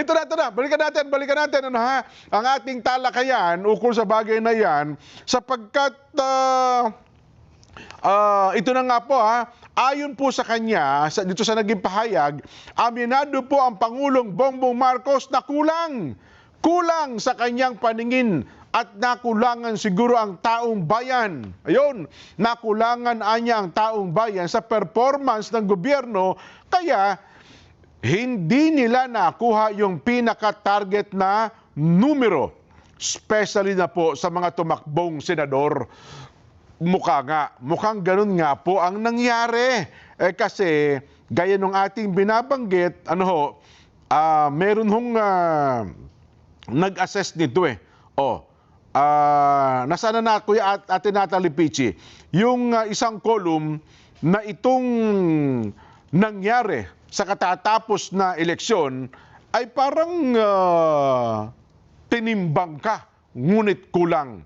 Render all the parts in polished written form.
Ito na, balikan natin, ano ha, ang ating talakayan ukol sa bagay na yan, sapagkat ito na nga po ha, ayon po sa kanya, dito sa naging pahayag, aminado po ang Pangulong Bongbong Marcos na kulang sa kanyang paningin at nakulangan siguro ang taong bayan. Ayun, nakulangan anya ang taong bayan sa performance ng gobyerno, kaya hindi nila nakuha yung pinaka-target na numero, especially na po sa mga tumakbong senador. Mukhang ganun nga po ang nangyari. Kasi gaya nung ating binabanggit, meron hong nag-assess nito eh. Nasana na Kuya Ate Natalie Pichi, yung isang column na itong nangyari sa katatapos na eleksyon ay parang tinimbang ka, ngunit kulang.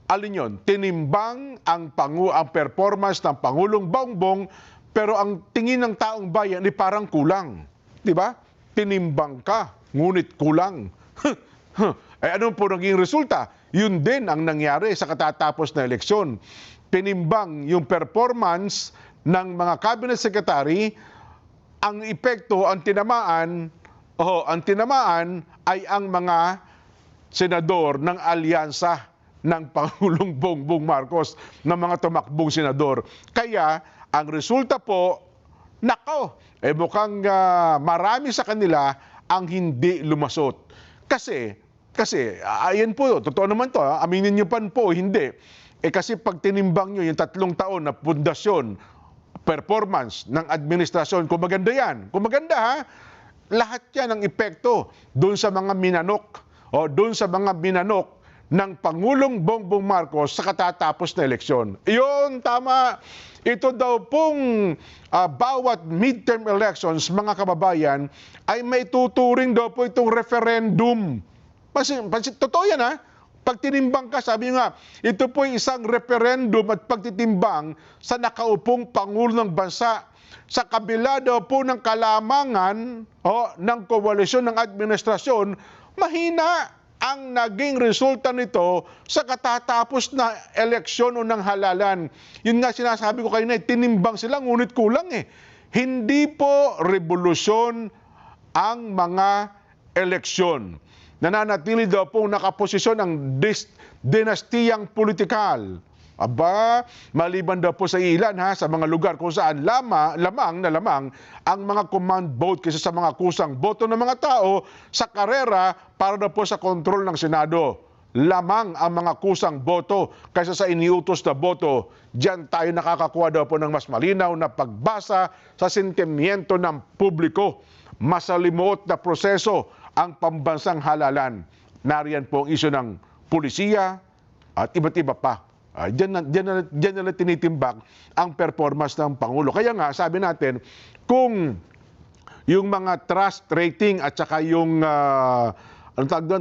Alin yun? Tinimbang ang performance ng Pangulong Bongbong, pero ang tingin ng taong bayan ay parang kulang. Diba? Tinimbang ka, ngunit kulang. Ano po naging resulta? Yun din ang nangyari sa katatapos na eleksyon. Tinimbang yung performance ng mga cabinet secretary, ang epekto, ang tinamaan ay ang mga senador ng alyansa ng Pangulong Bongbong Marcos, ng mga tumakbong senador. Kaya, ang resulta po, mukhang marami sa kanila ang hindi lumasot. Kasi, ayan po, totoo naman to, aminin nyo pan po, hindi. Kasi pag tinimbang nyo yung 3 taon na pundasyon, performance ng administrasyon, kung maganda yan, lahat yan ang epekto doon sa mga minanok, ng Pangulong Bongbong Marcos sa katatapos na eleksyon. Iyon, tama. Ito daw pong bawat midterm elections, mga kababayan, ay may tuturing daw po itong referendum. Totoo yan ha. Pag tinimbang ka, sabi nga, ito po isang referendum at pagtitimbang sa nakaupong Pangulo ng Bansa. Sa kabila daw po ng kalamangan ng koalisyon ng administrasyon, mahina ang naging resulta nito sa katatapos na eleksyon o ng halalan. Yun nga sinasabi ko kayo na, tinimbang sila, ngunit kulang eh. Hindi po revolusyon ang mga eleksyon. Nananatili daw pong nakaposisyon ang dinastiyang politikal. Maliban daw po sa ilan sa mga lugar kung saan lamang ang mga command vote kaysa sa mga kusang boto ng mga tao sa karera para daw po sa kontrol ng Senado. Lamang ang mga kusang boto kaysa sa iniutos na boto. Diyan tayo nakakakuha daw po ng mas malinaw na pagbasa sa sentimiento ng publiko. Masalimuot na proseso ang pambansang halalan. Nariyan po ang isyu ng pulisiya at iba't iba pa. Diyan na tinitimbang ang performance ng Pangulo. Kaya nga, sabi natin, kung yung mga trust rating at saka yung,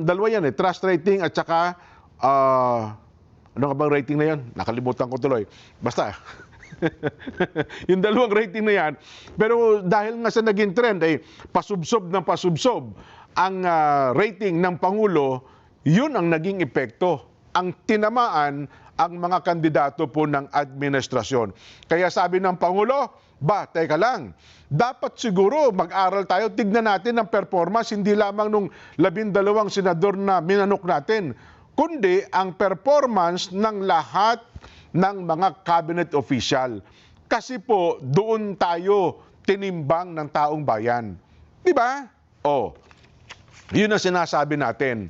dalawa yan eh, trust rating at saka, ano nga bang rating na yan? Nakalimutan ko tuloy. Basta, yung dalawang rating na yan. Pero dahil nga sa naging trend ay pasubsob ang rating ng Pangulo, yun ang naging epekto. Ang tinamaan ang mga kandidato po ng administrasyon. Kaya sabi ng Pangulo, teka lang, dapat siguro mag-aral tayo, tignan natin ang performance, hindi lamang nung 12 senador na minanok natin, kundi ang performance ng lahat ng mga cabinet official. Kasi po, doon tayo tinimbang ng taong bayan. Diba? Yun ang sinasabi natin.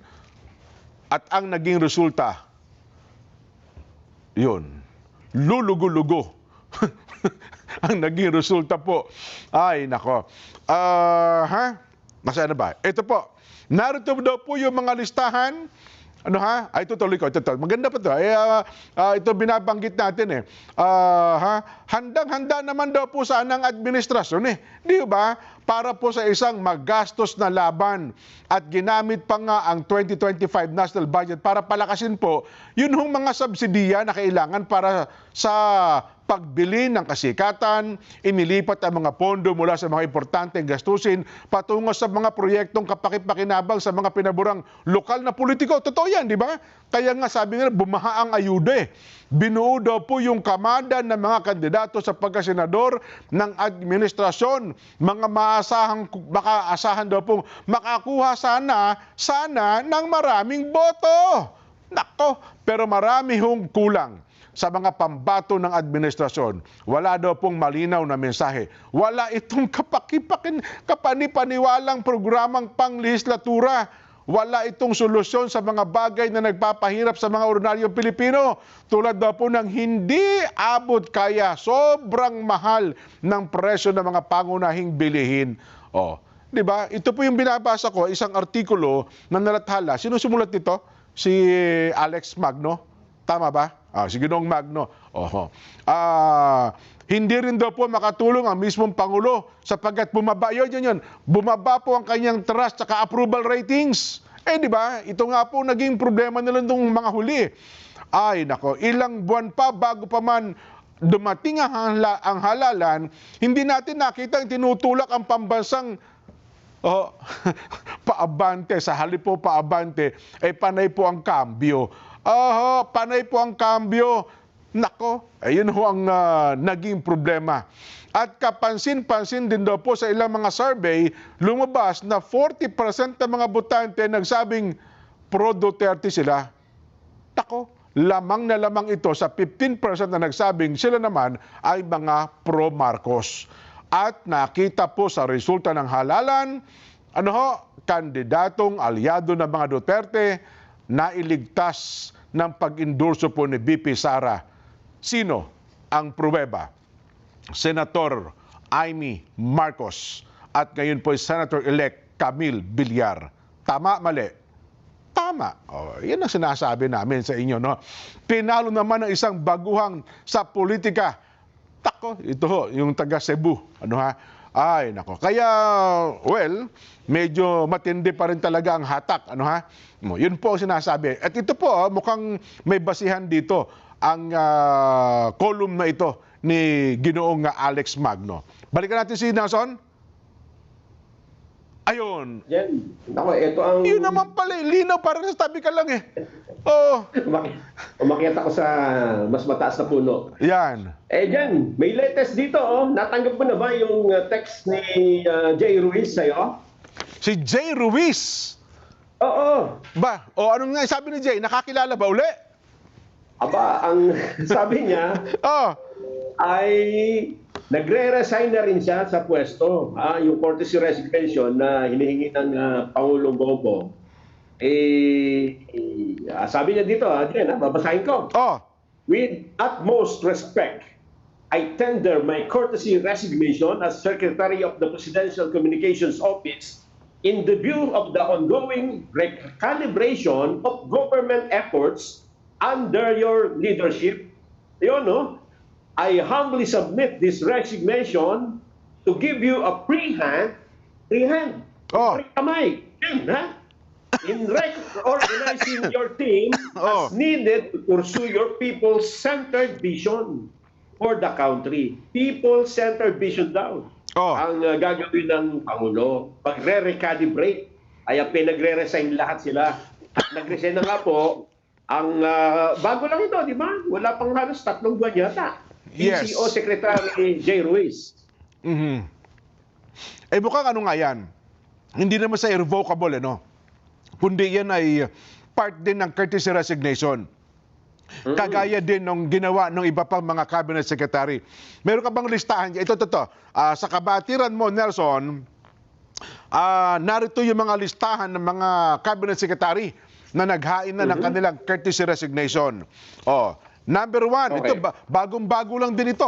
At ang naging resulta, yun, lulugo-lugo. Ang naging resulta po, ay nako. Nasaan na ba? Ito po, narito daw po yung mga listahan. Ito tuloy ko. Ito. Maganda pa ito. Ito binabanggit natin eh. Handang-handa naman daw po sana ang administrasyon eh. Di ba? Para po sa isang magastos na laban. At ginamit pa nga ang 2025 national budget para palakasin po yun hong mga subsidiya na kailangan para sa pagbili ng kasikatan, inilipat ang mga pondo mula sa mga importanteng gastusin patungo sa mga proyektong kapaki-pakinabang sa mga pinaburang lokal na politiko. Totoo yan, di ba? Kaya nga sabi nila, bumaha ang ayuda. Binuo daw po yung kamada ng mga kandidato sa pagkasenador ng administrasyon. Mga makaasahan daw pong makakuha sana ng maraming boto. Nako, pero marami hong kulang sa mga pambato ng administrasyon. Wala daw pong malinaw na mensahe. Wala itong kapanipaniwalang programang panglehislatura. Wala itong solusyon sa mga bagay na nagpapahirap sa mga ordinaryong Pilipino. Tulad daw po ng hindi abot kaya, sobrang mahal ng presyo ng mga pangunahing bilihin. Di ba? Ito po yung binabasa ko, isang artikulo na nalathala. Sino sumulat nito? Si Alex Magno. Tama ba? Si Ginoong Magno. Hindi rin daw po makatulong ang mismong Pangulo sapagkat bumaba. Yun. Bumaba po ang kanyang trust at approval ratings. Di ba? Ito nga po naging problema nila nung mga huli. Ay, nako. Ilang buwan pa bago pa man dumating ang halalan, hindi natin nakita ang tinutulak ang pambansang paabante. Sa halip po paabante, panay po ang kambyo. Panay po ang kambyo. Nako, ayun ho ang naging problema. At kapansin-pansin din daw po sa ilang mga survey, lumabas na 40% ng mga botante nagsabing pro-Duterte sila. Nako, lamang na lamang ito sa 15% na nagsabing sila naman ay mga pro-Marcos. At nakita po sa resulta ng halalan, kandidatong alyado ng mga Duterte na iligtas ng pag-endorso po ni VP Sara. Sino ang pruweba? Senator Amy Marcos at ngayon po Senator-elect Camille Villar. Tama, mali? Tama. Yan ang sinasabi namin sa inyo. No? Pinalo naman ng isang baguhang sa politika. Tako, ito ho, yung taga Cebu. Ay, nako. Kaya, medyo matindi pa rin talaga ang hatak. Yun po ang sinasabi. At ito po, mukhang may basihan dito ang column na ito ni Ginoong Alex Magno. Balikan natin si Nelson. Ayun. Yan. Ako, ito ang... Yun naman pala, linaw, parang sa tabi ka lang Umakyat ako sa mas mataas na puno. Yan. Dyan, may latest dito. Natanggap mo na ba yung text ni Jay Ruiz sa'yo? Si Jay Ruiz? Oo. Ba? Ano nga sabi ni Jay? Nakakilala ba uli? Aba, ang sabi niya ay nagre-resign na rin siya sa pwesto. Yung courtesy resignation na hinihingi ng Pangulong Bongbong. Sabi niya dito, babasahin ko. With utmost respect, I tender my courtesy resignation as Secretary of the Presidential Communications Office in the view of the ongoing recalibration of government efforts under your leadership. I humbly submit this resignation to give you a free hand, free kamay, in organizing your team as needed to pursue your people-centered vision for the country. People-centered vision daw ang gagawin ng Pangulo. Pagre-recalibrate, ay pinagre-resign lahat sila. At nag-resign na nga po, ang bago lang ito, di ba? Wala pang halos 3 buwan yata. Yes. PCO Secretary Jay Ruiz. Mukhang nga yan. Hindi naman sa irrevocable, kundi yan ay part din ng courtesy resignation. Kagaya din ng ginawa ng iba pang mga cabinet secretary. Meron ka bang listahan? Ito. Sa kabatiran mo, Nelson, narito yung mga listahan ng mga cabinet secretary na naghain na ng kanilang courtesy resignation. Number 1, ito, bagong-bago lang din ito,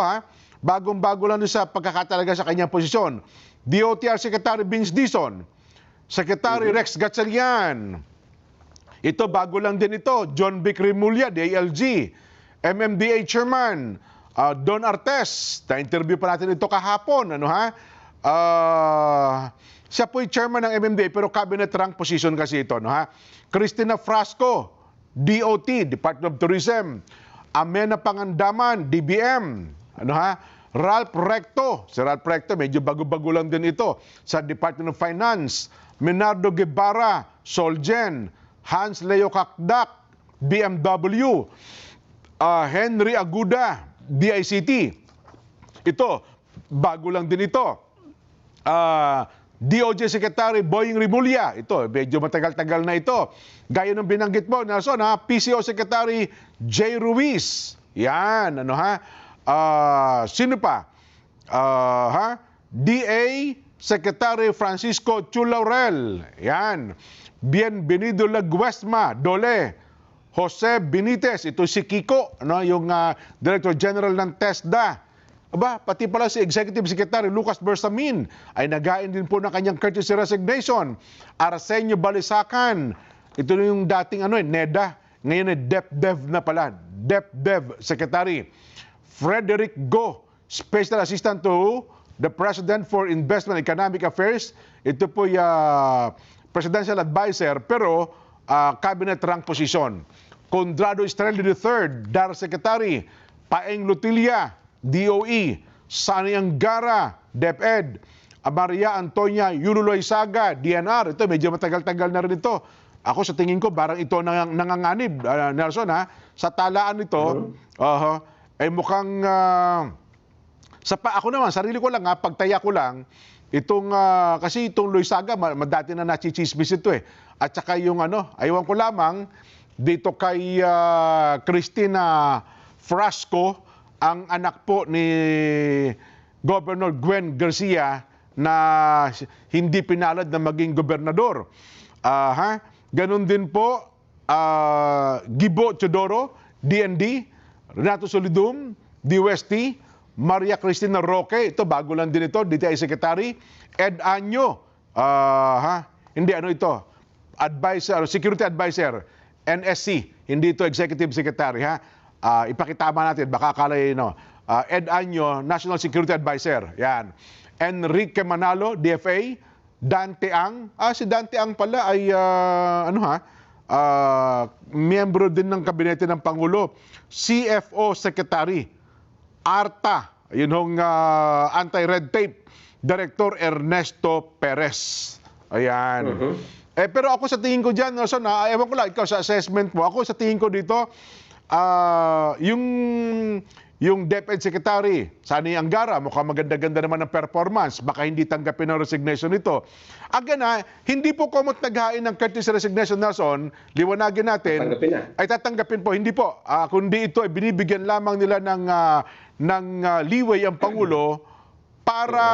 Bagong-bago lang din sa pagkakatalaga sa kanyang posisyon. DOTR Secretary Vince Dizon, Secretary Rex Gatchalian. Ito, bago lang din ito. John Vic Remulla, DILG. MMDA Chairman, Don Artes. Na-interview pa natin ito kahapon. Siya po'y chairman ng MMDA pero cabinet rank position kasi ito. Cristina Frasco, DOT, Department of Tourism. Amena Pangandaman, DBM. Ano ha? Ralph Recto. Si Ralph Recto, medyo bago-bago lang din ito sa Department of Finance. Menardo Guevara, Solgen. Hans Leo Kakdak, BMW. Henry Aguda, DICT. Ito, bago lang din ito. DOJ Secretary Boying Rimulya. Ito, medyo matagal-tagal na ito. Gaya ng binanggit mo, Nelson, ha? PCO Secretary J. Ruiz. Yan, ano ha? Sino pa? DA Secretary Francisco Chulaurel. Yan. Bienvenido Laguesma, Dole. Jose Benitez, ito si Kiko, no? Yung Director General ng TESDA. Aba, pati pala si Executive Secretary Lucas Bersamin ay nagain din po ng kanyang courtesy resignation. Arsenio Balisacan, ito yung dating NEDA, ngayon ay DepDev na pala, DepDev Secretary. Frederick Go, Special Assistant to the President for Investment and Economic Affairs. Ito po yung Presidential Advisor pero Cabinet rank position. Condrado Estrella III, DAR Secretary. Paeng Lutilla, DOE. Sani Angara, DepEd. Maria Antonia Yuruloy Saga, DNR. Ito, medyo matagal-tagal na rin ito. Ako sa tingin ko, parang ito nanganganib, Nelson, ha? Sa talaan nito, ay mukhang, ako naman, sarili ko lang, pagtaya ko lang, itong, kasi itong Loisaga, dati na nachichismis ito eh. At saka yung ayawan ko lamang, dito kay Cristina Frasco, ang anak po ni Governor Gwen Garcia na hindi pinalad na maging gobernador. Ganon din po, Gibo Chodoro, DND, Renato Solidum, DOST, Maria Cristina Roque, ito bago lang din ito, DTI Secretary, Ed Año, hindi ito, Advisor, Security Advisor, NSC, hindi ito Executive Secretary, ipakitama natin, baka akala Ed Año, National Security Advisor, yan. Enrique Manalo, DFA, Dante Ang, si Dante Ang pala ay, miyembro din ng kabinete ng Pangulo, CFO Secretary, ARTA, yun hong anti-red tape, Director Ernesto Perez. Ayan. Pero ako sa tingin ko dyan, Nelson, ewan ko lang, ikaw sa assessment mo, ako sa tingin ko dito, yung DepEd Secretary, Sani Angara, mukhang maganda-ganda naman ng performance, baka hindi tanggapin ang resignation nito. Again hindi po komot naghain ng courtesy resignation, Nelson, liwanagin natin, ay tatanggapin po, hindi po, kundi ito ay binibigyan lamang nila ng leeway ang Pangulo para,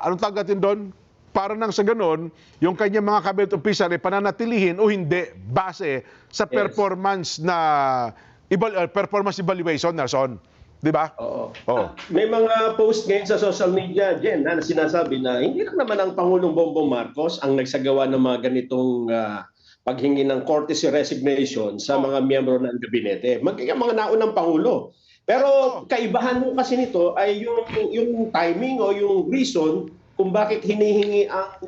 anong tawag natin doon? Para nang sa ganon, yung kanyang mga cabinet official ay pananatilihin o hindi base sa performance na performance evaluation, Nelson. Di ba? Oo. May mga post ngayon sa social media, Jen, na sinasabi na hindi lang naman ang Pangulong Bongbong Marcos ang nagsagawa ng mga ganitong paghingi ng courtesy resignation sa mga miyembro ng gabinete. Magiging mga naunang Pangulo. Pero kaibahan mo kasi nito ay yung timing o yung reason kung bakit hinihingi ang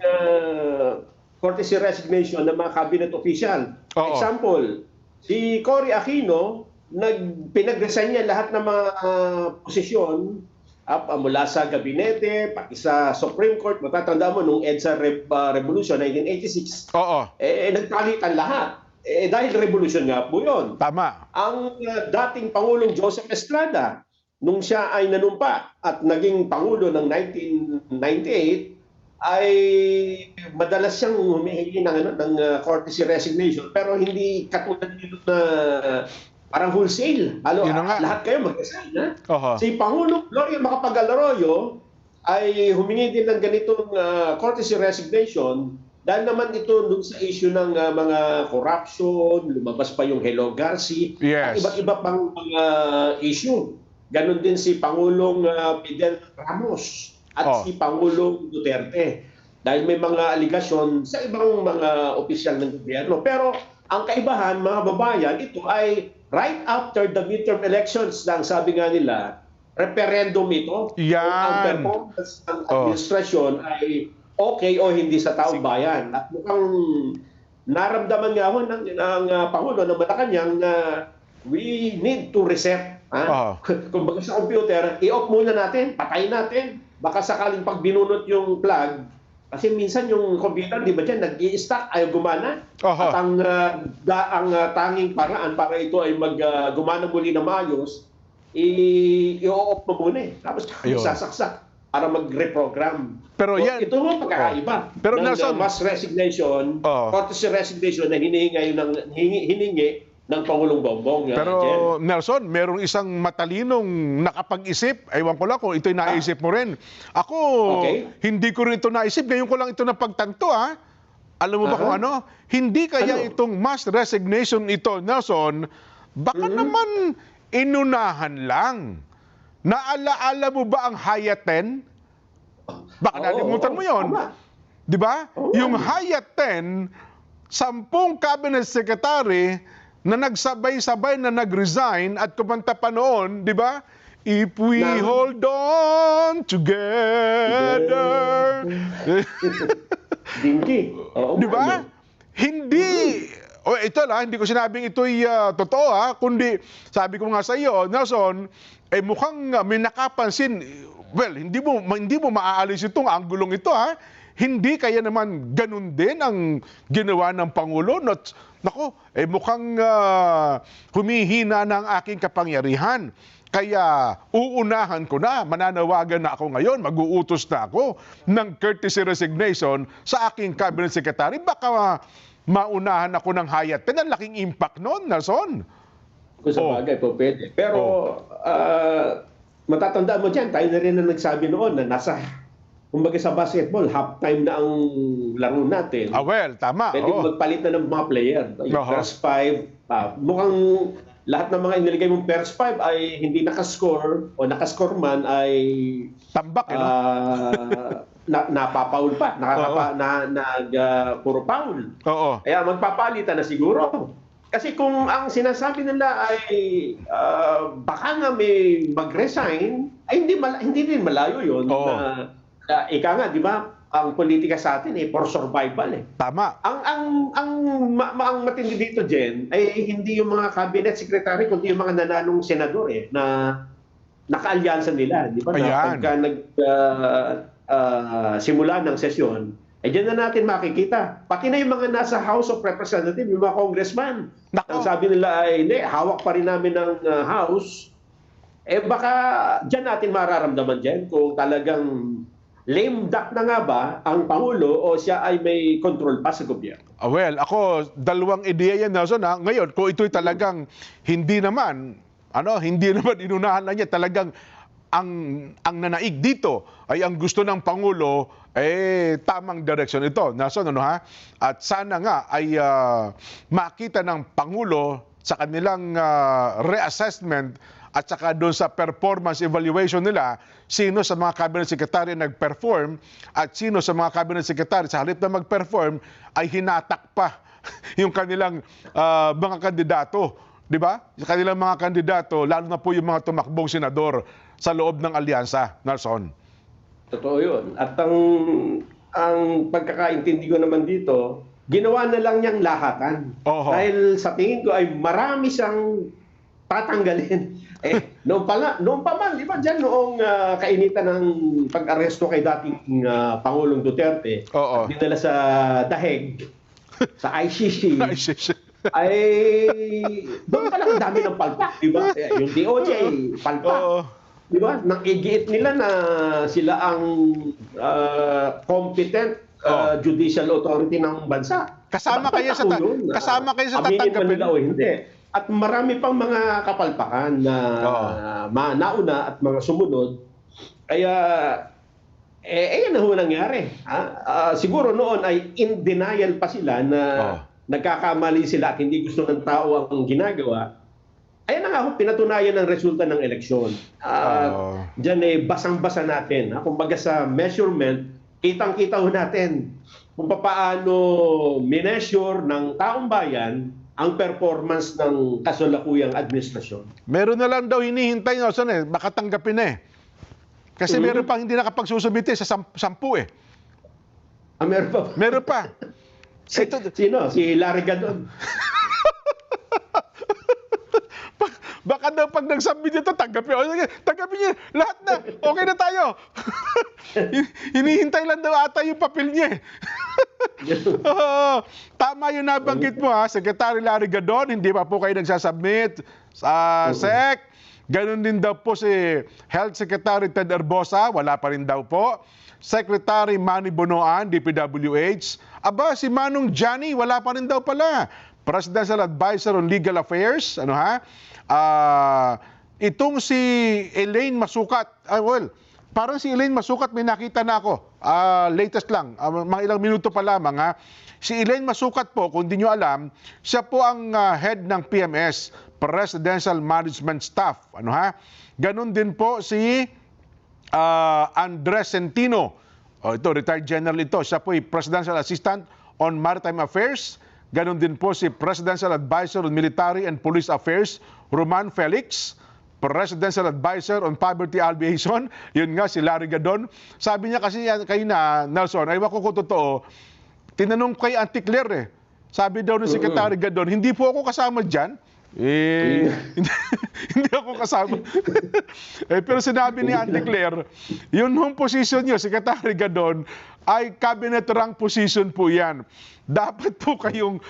courtesy resignation ng mga cabinet official. Example, si Cory Aquino, pinag-resign niya lahat ng mga posisyon mula sa gabinete, pati sa Supreme Court. Matatanda mo, nung EDSA Revolution, 1986, nagpalitan lahat. Dahil revolution nga po yun. Tama. Ang dating Pangulong Joseph Estrada, nung siya ay nanumpa at naging Pangulo ng 1998, ay madalas siyang humihingi ng courtesy resignation, pero hindi katulad nito na parang wholesale. Lahat kayo mag-resign. Si Pangulong Gloria Macapagal-Arroyo ay humingi din ng ganitong courtesy resignation dahil naman ito dun sa issue ng mga corruption, lumabas pa yung Hello Garci, at iba't iba pang mga issue. Ganon din si Pangulong Fidel Ramos at si Pangulong Duterte. Dahil may mga aligasyon sa ibang mga opisyal ng gobyerno. Pero ang kaibahan, mga babayan, ito ay right after the midterm elections lang, sabi nga nila, referendum ito. Yan. Ang performance ng administrasyon ay okay o hindi sa taong bayan. At mukhang naramdaman nga ho ng Pangulo ng Malacanang na we need to reset Kung baga sa computer, i-off muna natin, patayin natin. Baka sakaling pag binunot yung plug, kasi minsan yung computer, di ba dyan, nag-i-stack, ayaw gumana. At ang tanging paraan para ito ay gumana muli na maayos, i-off mo muna eh. Tapos sasaksak para mag-reprogram. Pero yan, ito mo pagkakaiba. Pero ng Nelson, mass resignation, courtesy resignation na hiningi ng Pangulong Bongbong. Pero Jen. Nelson, merong isang matalinong nakapag-isip. Ewan ko lang kung ito'y naisip mo rin. Ako, hindi ko rin ito naisip. Ngayon ko lang ito napagtanto, ha? Alam mo ba kung ano? Hindi kaya itong mass resignation ito, Nelson, baka naman inunahan lang. Naalaala mo ba ang Hayaten? Baka nalimutan mo yon, di ba? Yung Hayaten, 10 cabinet secretary na nagsabay-sabay na nag-resign at kumanta pa noon, di ba? If we hold on together. Dinky. Di ba? Hindi. Ito lang, hindi ko sinabing ito'y totoo, ha? Kundi, sabi ko nga sa iyo, Nelson, mukhang may nakapansin. Well, hindi mo maaalis itong anggulong ito, ha? Hindi kaya naman ganun din ang ginawa ng Pangulo? Nako, mukhang humihina na ang aking kapangyarihan. Kaya uunahan ko na, mananawagan na ako ngayon, mag-uutos na ako ng courtesy resignation sa aking cabinet secretary. Baka maunahan ako ng Hayaten. Ang laking impact noon, Nelson. Kung sa bagay po, pwede. Pero matatandaan mo dyan, tayo na rin na nagsabi noon na nasa, kumbaga sa basketball, halftime na ang laro natin. Well, tama. Pwede magpalit na ng mga player. Yung first 5, mukhang lahat ng mga iniligay mong first 5 ay hindi nakascore o nakascore man ay tambak, napapaul pa, puro foul. Kaya magpapalitan na siguro. Kasi kung ang sinasabi nila ay baka nga may mag-resign, ay hindi din malayo yun. Ika nga, di ba, ang politika sa atin for survival eh. Tama. Ang matindi dito, Jen, ay hindi yung mga cabinet secretary, kundi yung mga nanalong senador na nakaalyansa nila. Di ba? Na pagka simula ng sesyon, dyan na natin makikita. Pati na yung mga nasa House of Representatives, yung mga congressman. Ang sabi nila ay, hindi, hawak pa rin namin ng House. Baka dyan natin mararamdaman dyan kung talagang lame duck na nga ba ang Pangulo o siya ay may control pa sa gobyerno? Well, ako, dalawang ideya yan, Nelson. Ngayon, kung ito'y talagang hindi naman inunahan na niya, talagang ang nanaig dito ay ang gusto ng Pangulo, tamang direksyon ito, Nelson, At sana nga ay makita ng Pangulo sa kanilang reassessment at saka doon sa performance evaluation nila, sino sa mga cabinet secretary nag-perform at sino sa mga cabinet secretary sa halip na mag-perform ay hinatak pa yung kanilang mga kandidato. Di ba? Yung kanilang mga kandidato, lalo na po yung mga tumakbong senador sa loob ng alyansa, Nelson. Totoo yun. At ang pagkakaintindi ko naman dito, ginawa na lang niyang lahatan. Dahil sa tingin ko ay marami siyang tatanggalin. Noong pa man, di ba, dyan noong kainitan ng pag-aresto kay dating Pangulong Duterte, dinala sa daheg, sa ICC, ay doon pa lang dami ng palpak, di ba? Yung DOJ, palpak. Di ba? Nang igiit nila na sila ang competent judicial authority ng bansa. Kasama kayo sa tatanggapin. Hindi. At marami pang mga kapalpakan na nauna at mga sumunod. Kaya, yan ang nangyari. Siguro noon ay in denial pa sila na nagkakamali sila at hindi gusto ng tao ang ginagawa. Ayan na nga, pinatunayan ng resulta ng eleksyon. Diyan basang-basa natin. Kumbaga sa measurement, kitang-kita natin kung paano mineasure ng taong bayan ang performance ng kasalukuyang administrasyon. Meron na lang daw hinihintay, Nelson, baka tanggapin Kasi meron pang hindi nakapagsusumite sa 10 meron pa? Meron pa. Sino? Si Larry Gadon. Baka daw pag nag-submit ito, tanggapin. O, sige, tanggapin niya. Lahat na. Okay na tayo. Hinihintay lang daw ata yung papel niya. Tama yung nabanggit mo, ha. Secretary Larry Gadon, hindi pa po kayo nagsasubmit sa SEC. Ganon din daw po si Health Secretary Ted Herbosa, wala pa rin daw po. Secretary Manny Bonoan, DPWH. Aba, si Manong Johnny, wala pa rin daw pala. Presidential Advisor on Legal Affairs, ano ha? Itong si Elaine Masukat, parang si Elaine Masukat may nakita na ako. Latest lang, mga ilang minuto pa lamang ha. Si Elaine Masukat po, kung di nyo alam, siya po ang head ng PMS, Presidential Management Staff. Ano ha? Ganon din po si Andres Centino. Ito, retired general ito. Siya po ay Presidential Assistant on Maritime Affairs. Ganon din po si Presidential Advisor on Military and Police Affairs, Roman Felix. Presidential Advisor on Poverty Alleviation. Yun nga, si Larry Gadon. Sabi niya kasi kayo na, Nelson, ay wako ko totoo, tinanong kay Auntie Claire eh. Sabi daw ng Secretary Gadon, hindi po ako kasama dyan. Hindi ako kasama. Pero sinabi ni Auntie Claire, yun hong position niyo, Secretary Gadon, ay cabinet rank position po yan. Dapat po kayong,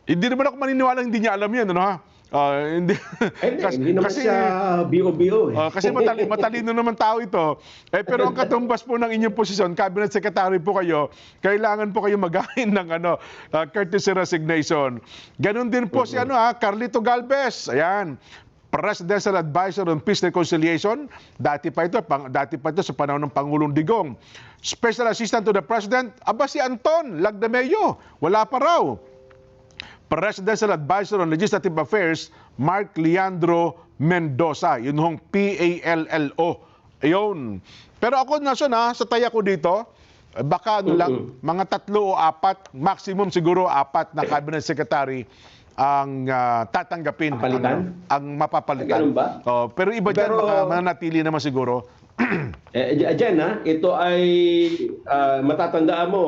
hindi naman ako maniniwala hindi niya alam yan, ano ha? Hindi. Hindi naman kasi, siya BO-BO eh. kasi matalino naman tao ito. Pero ang katumbas po ng inyong posisyon, cabinet secretary po kayo, kailangan po kayo maghain ng courtesy resignation. Ganon din po si Carlito Galvez. Ayan. Presidential Advisor on Peace Reconciliation. Dati pa ito sa panahon ng Pangulong Digong. Special Assistant to the President, si Anton Lagdameo. Wala pa raw. Presidential Advisor on Legislative Affairs, Mark Leandro Mendoza. Yun hong PALLO. Ayun. Pero ako sa taya ko dito, baka lang, mga 3 o 4, maximum siguro 4 na cabinet secretary ang tatanggapin. Ang mapapalitan. Ganun ba? Pero iba dyan, baka mananatili naman siguro. Diyan ito ay matatandaan mo,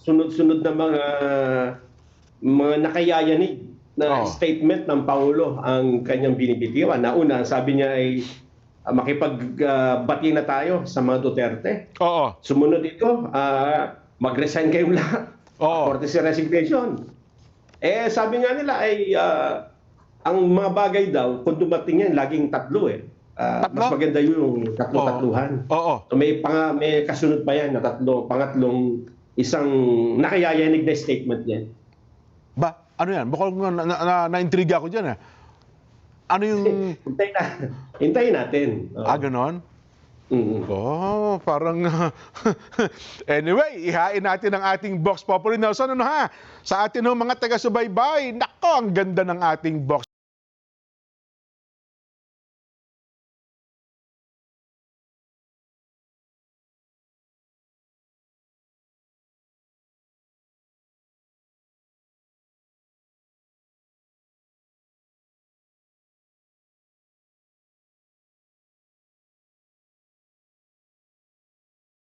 sunod-sunod na mga nakayayanig na statement ng Pangulo ang kanyang binibitiwan. Nauna, sabi niya ay makipagbati na tayo sa mga Duterte. Oo. Sumunod ito, mag-resign kayong lahat. Courtesy resignation. Sabi nga nila ay ang mga bagay daw, kung dumating yan, laging 3 eh. Mas maganda yung 3-3-han. So may kasunod pa yan na 3, pangatlong isang nakayayanig na statement yan. Ano yan? Baka na-intriga ako dyan. Ano yung... Hintayin natin. Ganon? Parang... Anyway, ihain natin ang ating Box Populi. Nelson, Sa atin mga taga-subaybay, nako, ang ganda ng ating Box